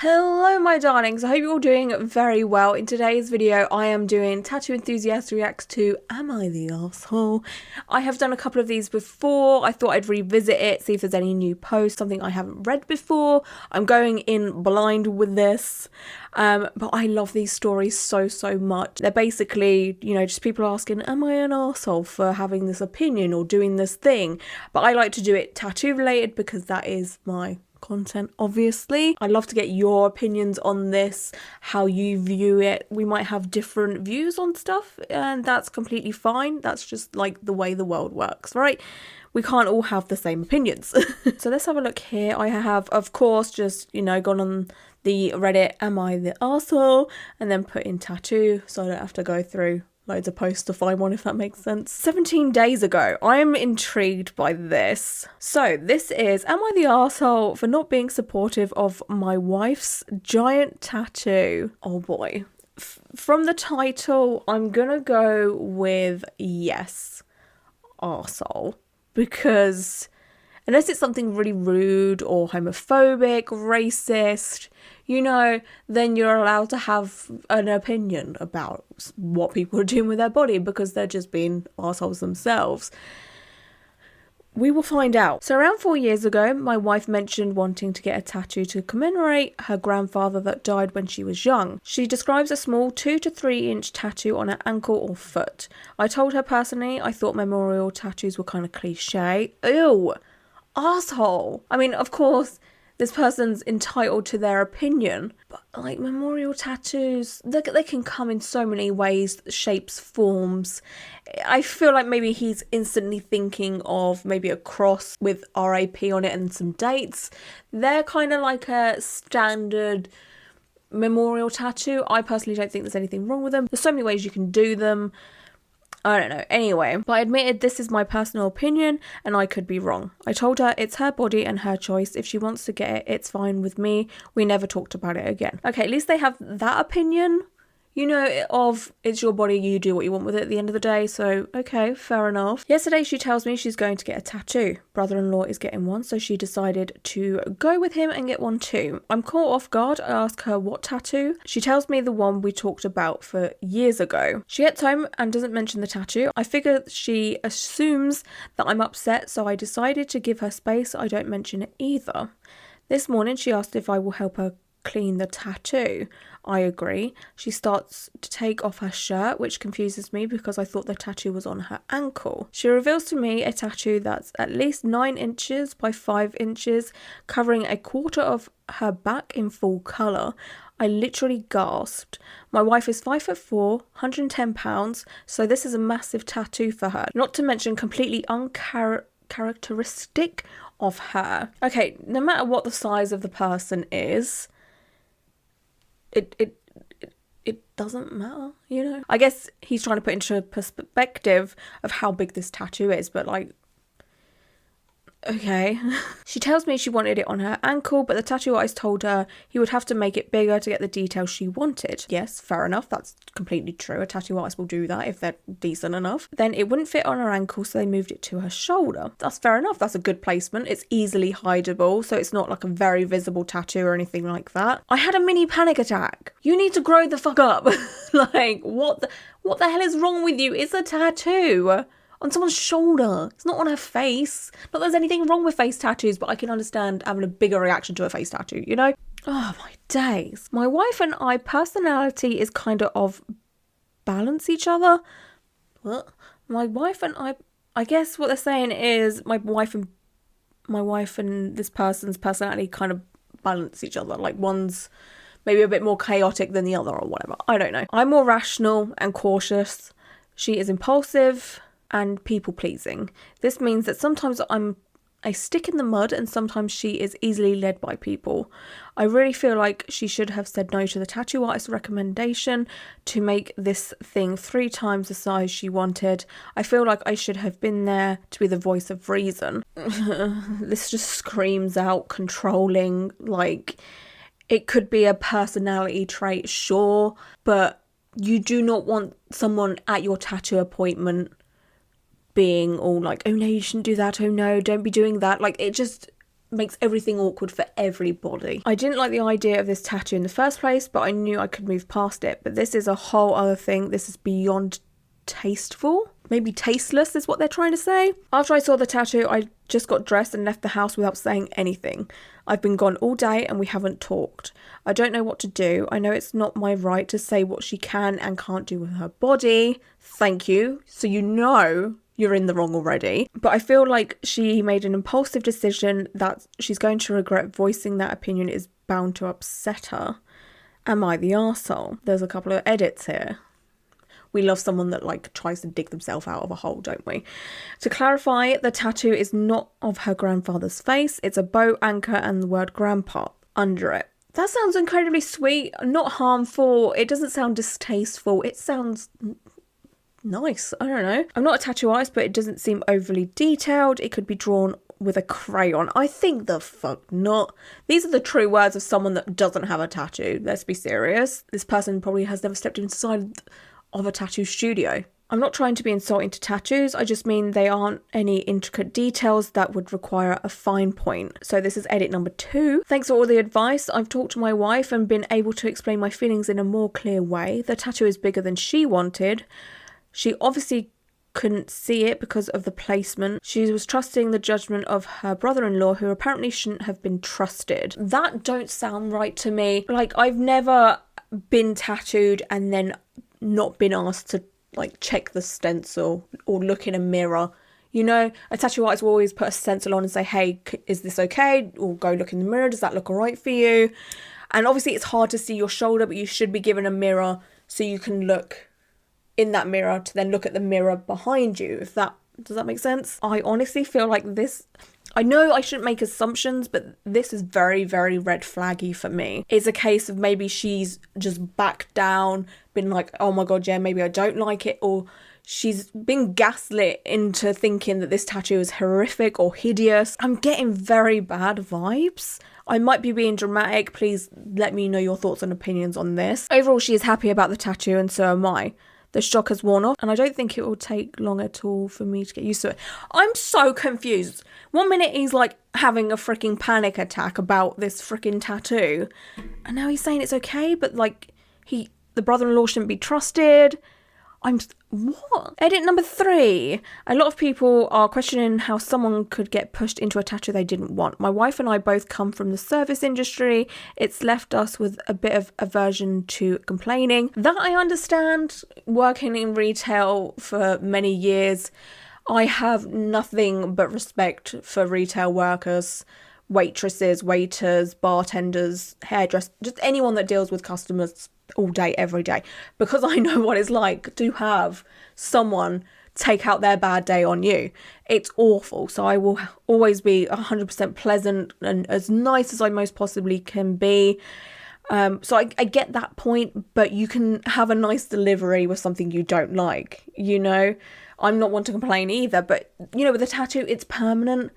Hello my darlings, I hope you're all doing very well. In today's video I am doing Tattoo Enthusiast reacts to Am I the Asshole? I have done a couple of these before. I thought I'd revisit it, see if there's any new posts, something I haven't read before. I'm going in blind with this, but I love these stories so much. They're basically, just people asking, am I an asshole for having this opinion or doing this thing? But I like to do it tattoo related because that is my content, obviously. I'd love to get your opinions on this, how you view it. We might have different views on stuff, and that's completely fine. That's just like the way the world works, right? We can't all have the same opinions. So let's have a look here. I have, of course, just, gone on the Reddit, am I the arsehole? And then put in tattoo, so I don't have to go through loads of posts to find one, if that makes sense. 17 days ago. I am intrigued by this. So this is, am I the arsehole for not being supportive of my wife's giant tattoo? Oh boy. From the title, I'm gonna go with yes, arsehole. Because unless it's something really rude or homophobic, racist, then you're allowed to have an opinion about what people are doing with their body because they're just being assholes themselves. We will find out. So around 4 years ago, my wife mentioned wanting to get a tattoo to commemorate her grandfather that died when she was young. She describes a small 2 to 3 inch tattoo on her ankle or foot. I told her personally I thought memorial tattoos were kind of cliche. Ew, asshole. I mean, of course, this person's entitled to their opinion, but like memorial tattoos, they can come in so many ways, shapes, forms. I feel like maybe he's instantly thinking of maybe a cross with RAP on it and some dates. They're kind of like a standard memorial tattoo. I personally don't think there's anything wrong with them. There's so many ways you can do them. I don't know. Anyway, but I admitted this is my personal opinion and I could be wrong. I told her it's her body and her choice. If she wants to get it, it's fine with me. We never talked about it again. Okay, at least they have that opinion, of it's your body, you do what you want with it at the end of the day. So, okay, fair enough. Yesterday, she tells me she's going to get a tattoo. Brother-in-law is getting one, so she decided to go with him and get one too. I'm caught off guard. I ask her what tattoo. She tells me the one we talked about for years ago. She gets home and doesn't mention the tattoo. I figure she assumes that I'm upset, so I decided to give her space. I don't mention it either. This morning, she asked if I will help her clean the tattoo. I agree. She starts to take off her shirt, which confuses me because I thought the tattoo was on her ankle. She reveals to me a tattoo that's at least 9 inches by 5 inches, covering a quarter of her back in full colour. I literally gasped. My wife is 5'4", 110 pounds, so this is a massive tattoo for her. Not to mention completely uncharacteristic of her. Okay, no matter what the size of the person is, it doesn't matter, I guess he's trying to put into perspective of how big this tattoo is, but like, okay. She tells me she wanted it on her ankle, but the tattoo artist told her he would have to make it bigger to get the details she wanted. Yes, fair enough. That's completely true. A tattoo artist will do that if they're decent enough. Then it wouldn't fit on her ankle, so they moved it to her shoulder. That's fair enough. That's a good placement. It's easily hideable, so it's not like a very visible tattoo or anything like that. I had a mini panic attack. You need to grow the fuck up. Like, what the hell is wrong with you? It's a tattoo on someone's shoulder. It's not on her face. Not that there's anything wrong with face tattoos, but I can understand having a bigger reaction to a face tattoo, Oh my days. My wife and I personality is kind of balance each other. What? My wife and I guess what they're saying is my wife and this person's personality kind of balance each other. Like one's maybe a bit more chaotic than the other or whatever. I don't know. I'm more rational and cautious. She is impulsive and people-pleasing. This means that sometimes I'm a stick in the mud and sometimes she is easily led by people. I really feel like she should have said no to the tattoo artist's recommendation to make this thing 3 times the size she wanted. I feel like I should have been there to be the voice of reason. This just screams out controlling. Like, it could be a personality trait, sure, but you do not want someone at your tattoo appointment being all like, oh no, you shouldn't do that, oh no, don't be doing that. Like, it just makes everything awkward for everybody. I didn't like the idea of this tattoo in the first place, but I knew I could move past it. But this is a whole other thing. This is beyond tasteful. Maybe tasteless is what they're trying to say. After I saw the tattoo, I just got dressed and left the house without saying anything. I've been gone all day and we haven't talked. I don't know what to do. I know it's not my right to say what she can and can't do with her body. Thank you. So you know you're in the wrong already. But I feel like she made an impulsive decision that she's going to regret. Voicing that opinion is bound to upset her. Am I the arsehole? There's a couple of edits here. We love someone that like tries to dig themselves out of a hole, don't we? To clarify, the tattoo is not of her grandfather's face. It's a boat anchor and the word grandpa under it. That sounds incredibly sweet, not harmful. It doesn't sound distasteful. It sounds nice. I don't know. I'm not a tattoo artist, but it doesn't seem overly detailed. It could be drawn with a crayon. I think the fuck not. These are the true words of someone that doesn't have a tattoo. Let's be serious. This person probably has never stepped inside of a tattoo studio. I'm not trying to be insulting to tattoos, I just mean they aren't any intricate details that would require a fine point. So this is edit number 2. Thanks for all the advice. I've talked to my wife and been able to explain my feelings in a more clear way. The tattoo is bigger than she wanted. She obviously couldn't see it because of the placement. She was trusting the judgment of her brother-in-law, who apparently shouldn't have been trusted. That don't sound right to me. Like, I've never been tattooed and then not been asked to like check the stencil or look in a mirror. You know, a tattoo artist will always put a stencil on and say, hey, is this okay? Or go look in the mirror. Does that look all right for you? And obviously it's hard to see your shoulder, but you should be given a mirror so you can look in that mirror to then look at the mirror behind you. Does that make sense? I honestly feel like this, I know I shouldn't make assumptions, but this is very, very red flaggy for me. It's a case of maybe she's just backed down, been like, oh my God, yeah, maybe I don't like it. Or she's been gaslit into thinking that this tattoo is horrific or hideous. I'm getting very bad vibes. I might be being dramatic. Please let me know your thoughts and opinions on this. Overall, she is happy about the tattoo and so am I. The shock has worn off and I don't think it will take long at all for me to get used to it. I'm so confused. One minute he's like having a freaking panic attack about this freaking tattoo. And now he's saying it's okay, but like the brother-in-law shouldn't be trusted. What? Edit number 3. A lot of people are questioning how someone could get pushed into a tattoo they didn't want. My wife and I both come from the service industry. It's left us with a bit of aversion to complaining. That I understand. Working in retail for many years, I have nothing but respect for retail workers, waitresses, waiters, bartenders, hairdressers, just anyone that deals with customers all day, every day, because I know what it's like to have someone take out their bad day on you. It's awful. So I will always be 100% pleasant and as nice as I most possibly can be. So I get that point, but you can have a nice delivery with something you don't like, you know. I'm not one to complain either, but you know, with a tattoo, it's permanent.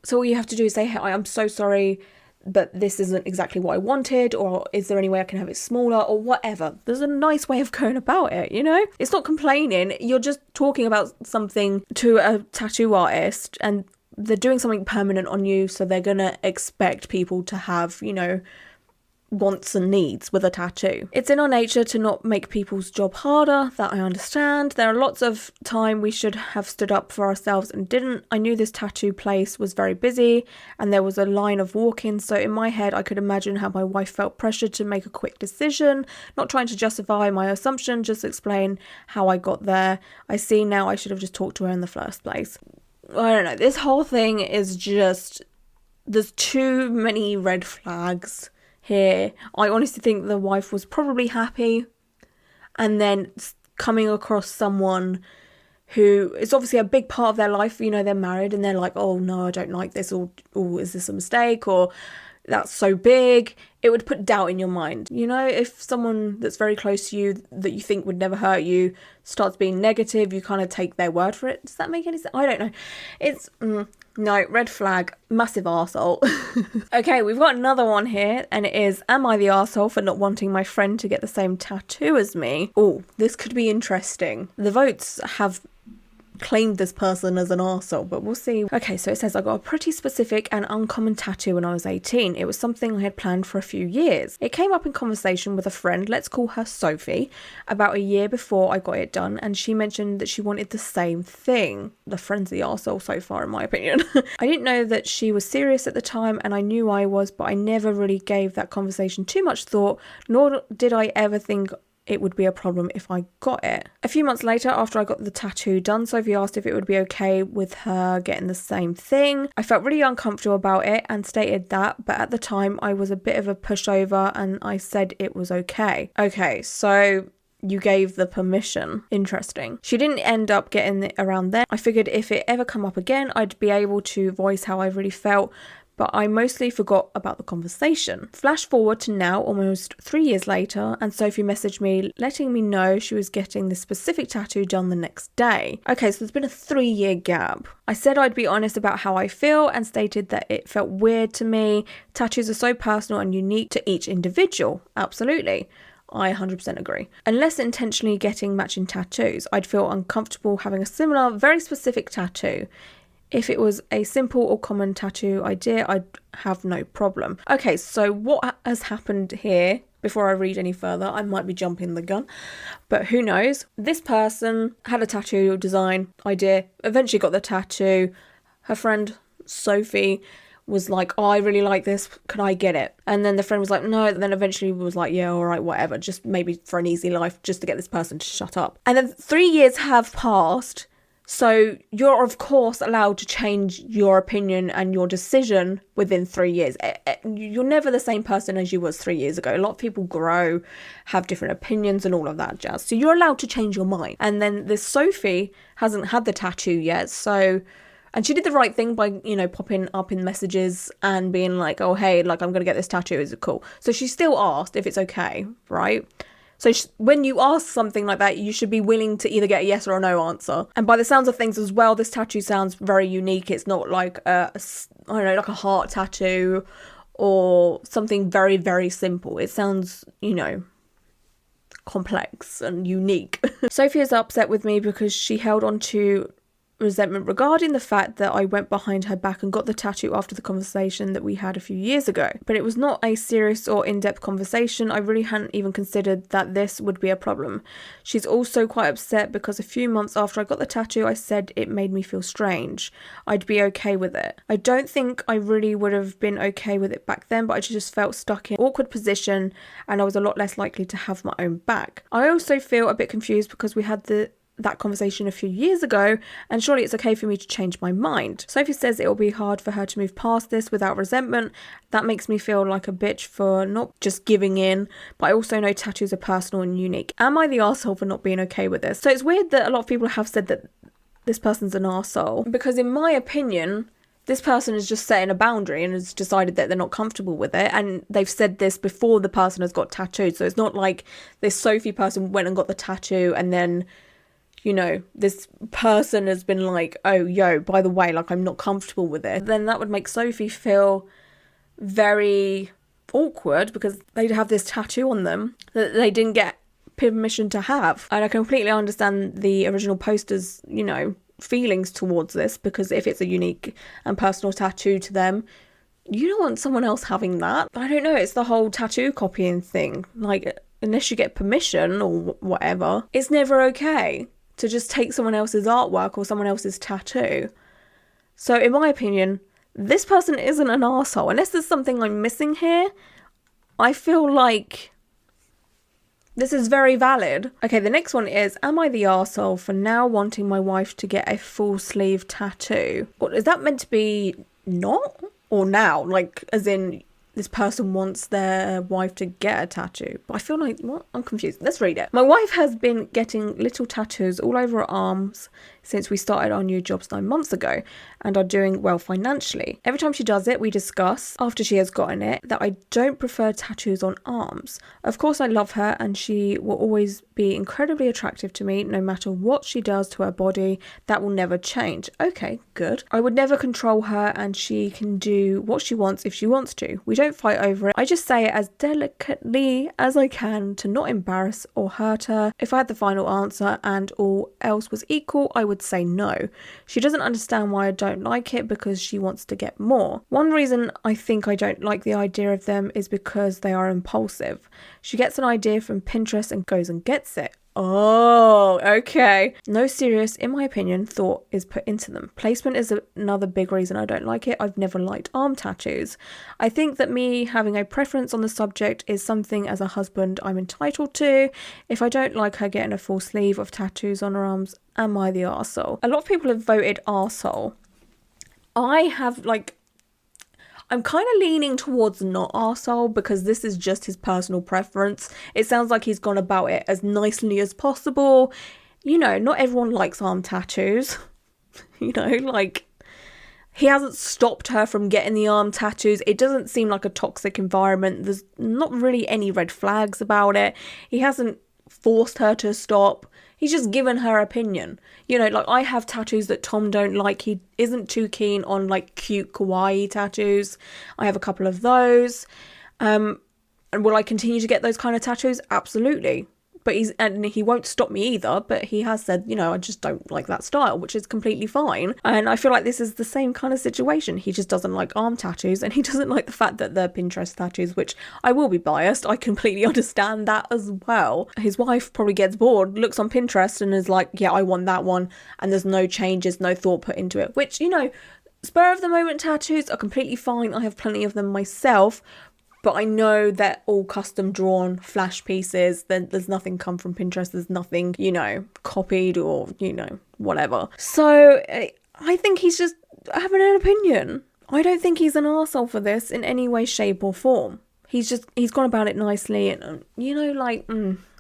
So all you have to do is say, hey, I'm so sorry, but this isn't exactly what I wanted, or is there any way I can have it smaller, or whatever. There's a nice way of going about it, you know? It's not complaining, you're just talking about something to a tattoo artist, and they're doing something permanent on you, so they're gonna expect people to have, you know, wants and needs with a tattoo. It's in our nature to not make people's job harder, that I understand. There are lots of time we should have stood up for ourselves and didn't. I knew this tattoo place was very busy and there was a line of walk-ins, so in my head I could imagine how my wife felt pressured to make a quick decision, not trying to justify my assumption, just explain how I got there. I see now I should have just talked to her in the first place. I don't know, this whole thing is just, there's too many red flags here. I honestly think the wife was probably happy, and then coming across someone who is obviously a big part of their life, you know, they're married and they're like, oh no, I don't like this, or is this a mistake, or that's so big, it would put doubt in your mind. You know, if someone that's very close to you that you think would never hurt you starts being negative, you kind of take their word for it. Does that make any sense? I don't know. It's no, red flag, massive arsehole. Okay, we've got another one here, and it is, am I the arsehole for not wanting my friend to get the same tattoo as me? Oh, this could be interesting. The votes have claimed this person as an arsehole, but we'll see. Okay, so it says I got a pretty specific and uncommon tattoo when I was 18. It was something I had planned for a few years. It came up in conversation with a friend, let's call her Sophie, about a year before I got it done, and she mentioned that she wanted the same thing. The friend's the arsehole so far, in my opinion. I didn't know that she was serious at the time, and I knew I was, but I never really gave that conversation too much thought, nor did I ever think it would be a problem if I got it. A few months later, after I got the tattoo done, Sophie asked if it would be okay with her getting the same thing. I felt really uncomfortable about it and stated that, but at the time I was a bit of a pushover and I said it was okay. Okay, so you gave the permission. Interesting. She didn't end up getting it around then. I figured if it ever come up again, I'd be able to voice how I really felt, but I mostly forgot about the conversation. Flash forward to now, almost 3 years later, and Sophie messaged me letting me know she was getting this specific tattoo done the next day. Okay, so there's been a 3-year gap. I said I'd be honest about how I feel and stated that it felt weird to me. Tattoos are so personal and unique to each individual. Absolutely. I 100% agree. Unless intentionally getting matching tattoos, I'd feel uncomfortable having a similar, very specific tattoo. If it was a simple or common tattoo idea, I'd have no problem. Okay, so what has happened here, before I read any further, I might be jumping the gun, but who knows? This person had a tattoo design idea, eventually got the tattoo. Her friend, Sophie, was like, oh, I really like this, can I get it? And then the friend was like, no, and then eventually was like, yeah, all right, whatever, just maybe for an easy life, just to get this person to shut up. And then 3 years have passed. So you're, of course, allowed to change your opinion and your decision within 3 years. You're never the same person as you was 3 years ago. A lot of people grow, have different opinions and all of that jazz. So you're allowed to change your mind. And then this Sophie hasn't had the tattoo yet. So, and she did the right thing by, you know, popping up in messages and being like, oh, hey, like, I'm going to get this tattoo. Is it cool? So she still asked if it's okay, right? So when you ask something like that, you should be willing to either get a yes or a no answer. And by the sounds of things as well, this tattoo sounds very unique. It's not like I don't know, like a heart tattoo or something very, very simple. It sounds, you know, complex and unique. Sophie is upset with me because she held on to resentment regarding the fact that I went behind her back and got the tattoo after the conversation that we had a few years ago. But it was not a serious or in-depth conversation. I really hadn't even considered that this would be a problem. She's also quite upset because a few months after I got the tattoo, I said it made me feel strange. I'd be okay with it. I don't think I really would have been okay with it back then, but I just felt stuck in an awkward position and I was a lot less likely to have my own back. I also feel a bit confused because we had that conversation a few years ago, and surely it's okay for me to change my mind. Sophie says it will be hard for her to move past this without resentment. That makes me feel like a bitch for not just giving in, but I also know tattoos are personal and unique. Am I the arsehole for not being okay with this? So it's weird that a lot of people have said that this person's an arsehole, because in my opinion, this person is just setting a boundary and has decided that they're not comfortable with it, and they've said this before the person has got tattooed. So it's not like this Sophie person went and got the tattoo and then, you know, this person has been like, oh, yo, by the way, like, I'm not comfortable with it. Then that would make Sophie feel very awkward because they'd have this tattoo on them that they didn't get permission to have. And I completely understand the original poster's, you know, feelings towards this, because if it's a unique and personal tattoo to them, you don't want someone else having that. I don't know, it's the whole tattoo copying thing. Like, unless you get permission or whatever, it's never okay to just take someone else's artwork or someone else's tattoo. So in my opinion, this person isn't an arsehole. Unless there's something I'm missing here, I feel like this is very valid. Okay, the next one is, am I the arsehole for now wanting my wife to get a full sleeve tattoo? What, is that meant to be not? Or now? Like, as in, this person wants their wife to get a tattoo. But I feel like, what? I'm confused. Let's read it. My wife has been getting little tattoos all over her arms since we started our new jobs 9 months ago and are doing well financially. Every time she does it, we discuss, after she has gotten it, that I don't prefer tattoos on arms. Of course, I love her and she will always be incredibly attractive to me no matter what she does to her body. That will never change. Okay, good. I would never control her and she can do what she wants if she wants to. We don't fight over it. I just say it as delicately as I can to not embarrass or hurt her. If I had the final answer and all else was equal, I would say no. She doesn't understand why I don't like it because she wants to get more. One reason I think I don't like the idea of them is because they are impulsive. She gets an idea from Pinterest and goes and gets it. Oh, okay. No serious, in my opinion, thought is put into them. Placement is another big reason I don't like it. I've never liked arm tattoos. I think that me having a preference on the subject is something as a husband I'm entitled to. If I don't like her getting a full sleeve of tattoos on her arms, am I the arsehole? A lot of people have voted arsehole. I'm kind of leaning towards not arsehole because this is just his personal preference. It sounds like he's gone about it as nicely as possible. You know, not everyone likes arm tattoos. You know, like, he hasn't stopped her from getting the arm tattoos. It doesn't seem like a toxic environment. There's not really any red flags about it. He hasn't forced her to stop. He's just given her opinion. You know, like, I have tattoos that Tom don't like. He isn't too keen on, like, cute kawaii tattoos. I have a couple of those. And will I continue to get those kind of tattoos? Absolutely. But he won't stop me either, but he has said, you know, I just don't like that style, which is completely fine. And I feel like this is the same kind of situation. He just doesn't like arm tattoos, and he doesn't like the fact that they're Pinterest tattoos, which I will be biased. I completely understand that as well. His wife probably gets bored, looks on Pinterest and is like, yeah, I want that one. And there's no changes, no thought put into it, which, you know, spur of the moment tattoos are completely fine. I have plenty of them myself. But I know that all custom drawn flash pieces, then there's nothing come from Pinterest. There's nothing, you know, copied or, you know, whatever. So I think he's just having an opinion. I don't think he's an arsehole for this in any way, shape or form. He's gone about it nicely and, you know, like,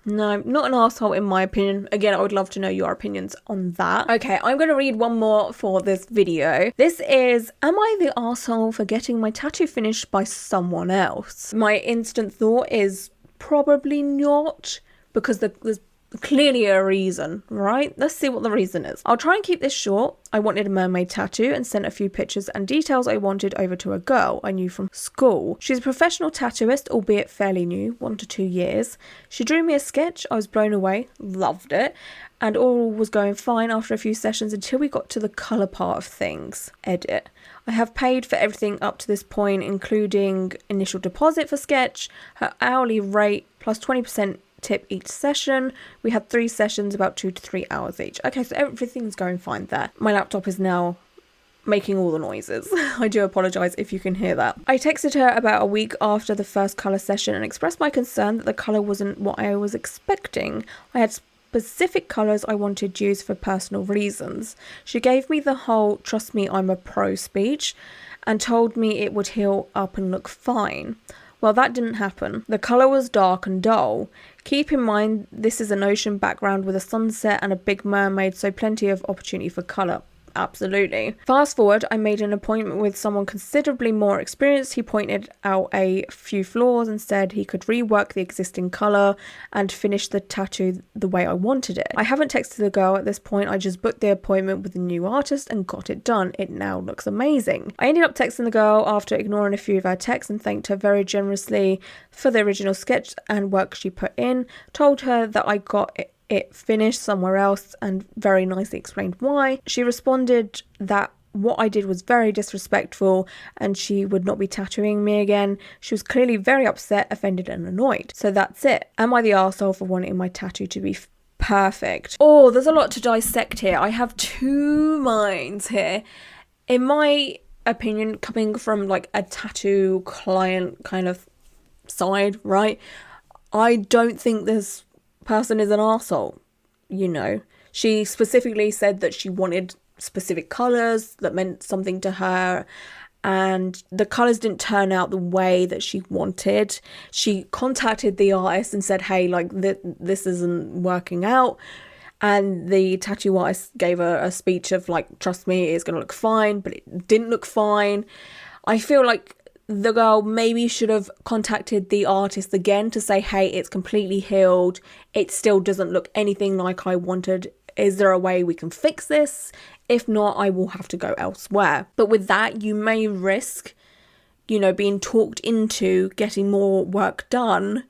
no, not an arsehole in my opinion. Again, I would love to know your opinions on that. Okay, I'm going to read one more for this video. This is, am I the arsehole for getting my tattoo finished by someone else? My instant thought is probably not, because there's clearly a reason, right? Let's see what the reason is. I'll try and keep this short. I wanted a mermaid tattoo and sent a few pictures and details I wanted over to a girl I knew from school. She's a professional tattooist, albeit fairly new, 1 to 2 years. She drew me a sketch. I was blown away, loved it, and all was going fine after a few sessions until we got to the colour part of things. Edit. I have paid for everything up to this point, including initial deposit for sketch, her hourly rate, plus 20% tip each session. We had 3 sessions, about 2 to 3 hours each. Okay, so everything's going fine there. My laptop is now making all the noises. I do apologise if you can hear that. I texted her about a week after the first colour session and expressed my concern that the colour wasn't what I was expecting. I had specific colours I wanted used for personal reasons. She gave me the whole "trust me, I'm a pro" speech and told me it would heal up and look fine. Well, that didn't happen. The colour was dark and dull. Keep in mind, this is an ocean background with a sunset and a big mermaid, so plenty of opportunity for colour. Absolutely. Fast forward, I made an appointment with someone considerably more experienced. He pointed out a few flaws and said he could rework the existing colour and finish the tattoo the way I wanted it. I haven't texted the girl at this point. I just booked the appointment with the new artist and got it done. It now looks amazing. I ended up texting the girl after ignoring a few of her texts and thanked her very generously for the original sketch and work she put in. Told her that I got it finished somewhere else and very nicely explained why. She responded that what I did was very disrespectful and she would not be tattooing me again. She was clearly very upset, offended and annoyed. So that's it. Am I the arsehole for wanting my tattoo to be perfect? Oh, there's a lot to dissect here. I have 2 minds here. In my opinion, coming from like a tattoo client kind of side, right? I don't think this person is an arsehole. You know, she specifically said that she wanted specific colours that meant something to her, and the colours didn't turn out the way that she wanted. She contacted the artist and said, hey, like, this isn't working out, and the tattoo artist gave her a speech of like, trust me, it's gonna look fine, but it didn't look fine. I feel like the girl maybe should have contacted the artist again to say, hey, it's completely healed. It still doesn't look anything like I wanted. Is there a way we can fix this? If not, I will have to go elsewhere. But with that, you may risk you know, being talked into getting more work done,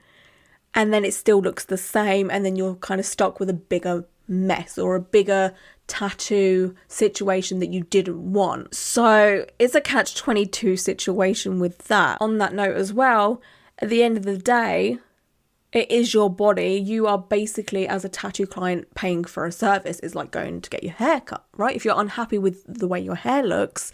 and then it still looks the same, and then you're kind of stuck with a bigger mess or a bigger tattoo situation that you didn't want. So it's a catch-22 situation with that. On that note as well, at the end of the day, it is your body. You are basically, as a tattoo client, paying for a service. It's like going to get your hair cut, right? If you're unhappy with the way your hair looks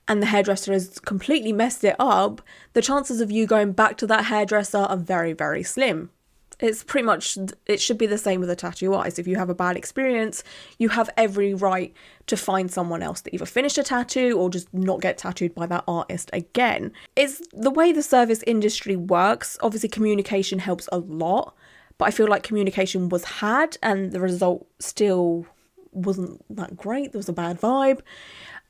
and the hairdresser has completely messed it up, the chances of you going back to that hairdresser are very, very slim. It's pretty much, it should be the same with a tattoo artist. If you have a bad experience, you have every right to find someone else to either finish a tattoo or just not get tattooed by that artist again. It's the way the service industry works. Obviously, communication helps a lot, but I feel like communication was had and the result still wasn't that great. There was a bad vibe,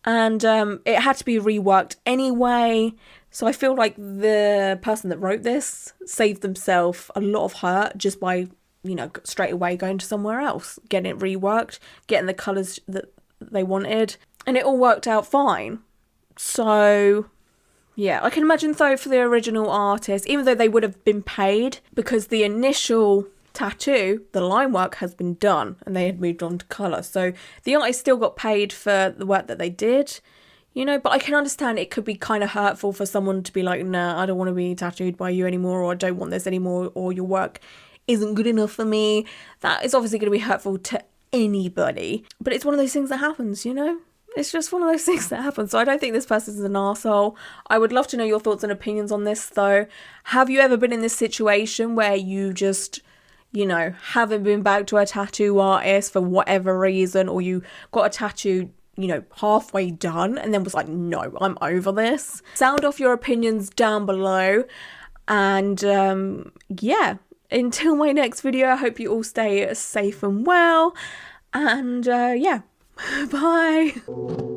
and it had to be reworked anyway. So I feel like the person that wrote this saved themselves a lot of hurt just by, you know, straight away going to somewhere else, getting it reworked, getting the colours that they wanted, and it all worked out fine. So yeah, I can imagine though for the original artist, even though they would have been paid because the initial tattoo, the line work has been done and they had moved on to colour. So the artist still got paid for the work that they did. You know, but I can understand it could be kind of hurtful for someone to be like, nah, I don't want to be tattooed by you anymore, or I don't want this anymore, or your work isn't good enough for me. That is obviously going to be hurtful to anybody. But it's one of those things that happens, you know? It's just one of those things that happens. So I don't think this person's an arsehole. I would love to know your thoughts and opinions on this, though. Have you ever been in this situation where you just, you know, haven't been back to a tattoo artist for whatever reason, or you got a tattoo, you know, halfway done and then was like, no, I'm over this? Sound off your opinions down below. And yeah, until my next video, I hope you all stay safe and well. And yeah, bye.